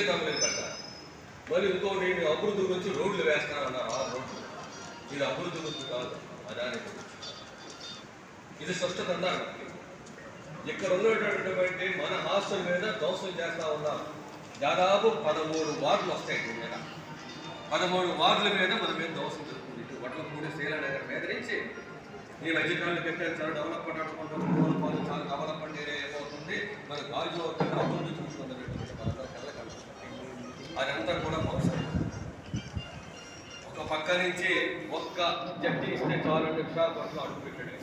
తమిళ కట్టాలి. మళ్ళీ ఇంకోటి అభివృద్ధి గురించి రోడ్లు వేస్తానన్నారు. 6 రోడ్లు. ఇది అభివృద్ధి గురించి కాదు, అదాని గురించి. ఇది స్పష్టత అన్నారు. ఇక్కడ ఉన్నటువంటి మన హాస్టల్ మీద దోషం చేస్తూ ఉన్నారు. దాదాపు 13 వార్డులు వస్తాయి. దీని మీద 13 వార్డుల మీద మన మీద దోషం జరుగుతుంది. ఇటు వడ్లపూడి శ్రీలనగర్ మీద నుంచి ఈ మధ్యకాలంలో పెట్టారు. చాలా డెవలప్మెంట్ అనుకుంటాం, చాలా డెవలప్మెంట్ ఏరియా అయిపోతుంది. మన గాజు అభివృద్ధి చూసుకుంటుంది. అదంతా కూడా మోసం. ఒక పక్క నుంచి ఒక్క జట్టి ఇస్తే చాలంటే విశాఖపట్నంలో అడుగు పెట్టాడు.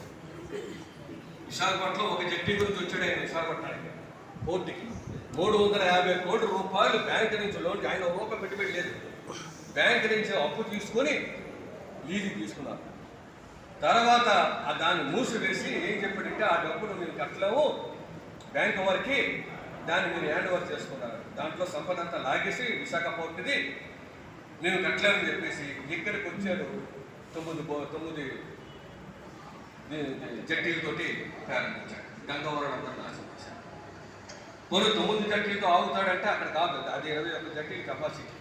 విశాఖపట్నంలో ఒక జట్టి గురించి వచ్చాడు ఆయన. విశాఖపట్నానికి కోర్టుకి 350 కోట్ల రూపాయలు బ్యాంకు నుంచి లోన్, ఆయన రూపాయి పెట్టుబడి లేదు, బ్యాంకు నుంచి అప్పు తీసుకొని లీజుకి తీసుకున్నారు. తర్వాత దాన్ని మూసివేసి ఏం చెప్పాడంటే ఆ డబ్బును మేము కట్టలేము బ్యాంకు వారికి, దాన్ని మీరు హ్యాండ్ ఓవర్ చేసుకున్నారు. దాంట్లో సంపద అంతా లాగేసి విశాఖ పోర్టుది మేము కట్టలేమని చెప్పేసి ఇక్కడికి వచ్చాడు. 9 జట్టీలతోటి ప్రారంభించాడు. గంగవరం అంతా నాశనం చేశాడు. కొన్ని 9 జట్టీలతో ఆగుతాడంటే అక్కడ కాదు, అది 21 జట్టీలు కెపాసిటీ.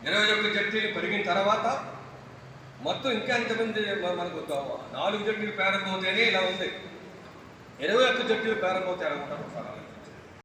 21 జట్టీలు పెరిగిన తర్వాత మొత్తం ఇంకా ఎంతమంది మనకు 4 జట్టీలు ప్రారంభమవుతాయని ఇలా ఉంది. 21 జట్టీలు ప్రారంభమవుతాయి అనుకుంటారు.